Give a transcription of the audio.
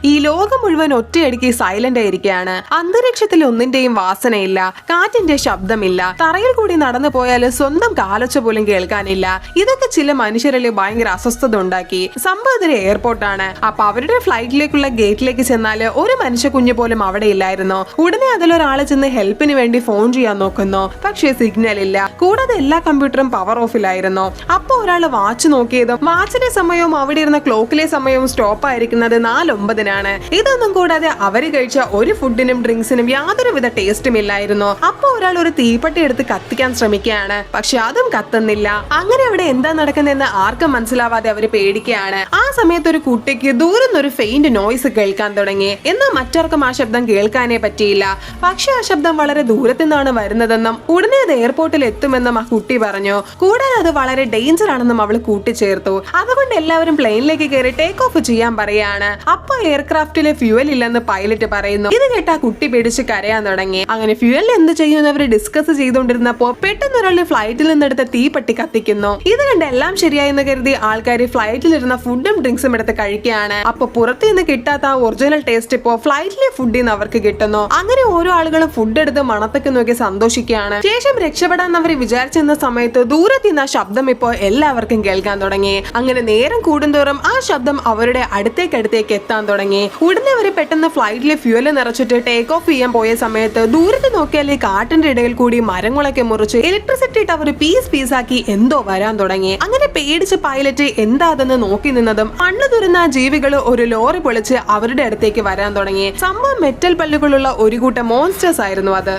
ഈ ലോകം മുഴുവൻ ഒറ്റയടിക്ക് സൈലന്റ് ആയിരിക്കുകയാണ്. അന്തരീക്ഷത്തിൽ ഒന്നിന്റെയും വാസനയില്ല, കാറ്റിന്റെ ശബ്ദമില്ല, തറയിൽ കൂടി നടന്നു പോയാൽ സ്വന്തം കാലൊച്ച പോലും കേൾക്കാനില്ല. ഇതൊക്കെ ചില മനുഷ്യരിൽ ഭയങ്കര അസ്വസ്ഥത ഉണ്ടാക്കി. സംഭവം എയർപോർട്ടാണ്. അപ്പൊ അവരുടെ ഫ്ലൈറ്റിലേക്കുള്ള ഗേറ്റിലേക്ക് ചെന്നാല് ഒരു മനുഷ്യ കുഞ്ഞു പോലും അവിടെ ഇല്ലായിരുന്നു. ഉടനെ അതിലൊരാള് ചെന്ന് ഹെൽപ്പിന് വേണ്ടി ഫോൺ ചെയ്യാൻ നോക്കുന്നു. പക്ഷേ സിഗ്നൽ ഇല്ല. കൂടാതെ എല്ലാ കമ്പ്യൂട്ടറും പവർ ഓഫിലായിരുന്നു. അപ്പൊ ഒരാള് വാച്ച് നോക്കിയതും വാച്ചിന്റെ സമയവും അവിടെ ഇരുന്ന ക്ലോക്കിലെ സമയവും സ്റ്റോപ്പ് ആയിരിക്കുന്നത് 4:09-നാണ്. ഇതൊന്നും കൂടാതെ അവര് കഴിച്ച ഒരു ഫുഡിനും ഡ്രിങ്ക്സിനും യാതൊരുവിധ ടേസ്റ്റും ഇല്ലായിരുന്നു. അപ്പൊ ഒരാൾ ഒരു തീപ്പെട്ടി എടുത്ത് കത്തിക്കാൻ ശ്രമിക്കുകയാണ്. പക്ഷെ അതും കത്തുന്നില്ല. അങ്ങനെ അവിടെ എന്താ നടക്കുന്നതെന്ന് ആർക്കും മനസ്സിലാവാതെ അവര് പേടിക്കുകയാണ്. ആ സമയത്ത് ഒരു കുട്ടിക്ക് ദൂരം ഒരു ഫെയിന്റ് നോയ്സ് കേൾക്കാൻ തുടങ്ങി. എന്നാൽ മറ്റാർക്കും ആ ശബ്ദം കേൾക്കാനേ പറ്റിയില്ല. പക്ഷെ ആ ശബ്ദം വളരെ ദൂരത്തു നിന്നാണ് വരുന്നതെന്നും ഉടനെ അത് എയർപോർട്ടിൽ എത്തുമെന്നും ആ കുട്ടി പറഞ്ഞു. കൂടാതെ അത് വളരെ ഡേഞ്ചർ ആണെന്നും അവൾ കൂട്ടിച്ചേർത്തു. അതുകൊണ്ട് എല്ലാവരും പ്ലെയിനിലേക്ക് കയറി ടേക്ക് ഓഫ് ചെയ്യാൻ പറയാണ്. അപ്പൊ എയർക്രാഫ്റ്റിലെ ഫ്യൂവൽ ഇല്ലെന്ന് പൈലറ്റ് പറയുന്നു. ഇത് കേട്ട ആ കുട്ടി പേടിച്ച് കരയാൻ തുടങ്ങി. അങ്ങനെ ഫ്യൂവൽ എന്ത് ചെയ്യുമെന്ന് അവർ ഡിസ്കസ് ചെയ്തുകൊണ്ടിരുന്നപ്പോ പെട്ടെന്ന് ഒരാൾ ഫ്ലൈറ്റിൽ നിന്നെടുത്ത തീപ്പെട്ടി കത്തിക്കുന്നു. ഇത് കണ്ട് എല്ലാം ശരിയായെന്ന് കരുതി ആൾക്കാർ ഫ്ലൈറ്റിലിരുന്ന ഫുഡും ഡ്രിങ്ക്സും എടുത്ത് കഴിക്കുകയാണ്. അപ്പൊ പുറത്തു നിന്ന് കിട്ടാത്ത ആ ഒറിജിനൽ ടേസ്റ്റ് ഇപ്പോ ഫ്ലൈറ്റിലെ ഫുഡിൽ നിന്ന് അവർക്ക് കിട്ടുന്നു. അങ്ങനെ ഓരോ ആളുകളും ഫുഡ് എടുത്ത് മണത്തൊക്കെ നോക്കി സന്തോഷിക്കുകയാണ്. ശേഷം രക്ഷപ്പെടാൻ അവർ വിചാരിച്ചിരുന്ന സമയത്ത് ദൂരത്ത് നിന്ന് ആ ശബ്ദം ഇപ്പോ എല്ലാവർക്കും കേൾക്കാൻ തുടങ്ങി. അങ്ങനെ നേരം കൂടുന്തോറും ആ ശബ്ദം അവരുടെ അടുത്തേക്ക് എത്താൻ തുടങ്ങി. ഉടനെ അവര് പെട്ടെന്ന് ഫ്ലൈറ്റിലെ ഫ്യൂവൽ നിറച്ചിട്ട് ടേക്ക് ഓഫ് ചെയ്യാൻ പോയ സമയത്ത് ദൂരത്ത് നോക്കിയാൽ ഈ കാട്ടിന്റെ ഇടയിൽ കൂടി മരങ്ങളൊക്കെ മുറിച്ച് ഇലക്ട്രിസിറ്റി ടവർ പീസാക്കി എന്തോ വരാൻ തുടങ്ങി. അങ്ങനെ പേടിച്ച് പൈലറ്റ് എന്താ അതെന്ന് നോക്കി നിന്നതും മണ്ണ് തുരുന്ന ജീവികൾ ഒരു ലോറി പൊളിച്ച് അവരുടെ അടുത്തേക്ക് വരാൻ തുടങ്ങി. സംഭവം മെറ്റൽ പല്ലുകളുള്ള ഒരു കൂട്ടം മോൺസ്റ്റേഴ്സ് ആയിരുന്നു അത്.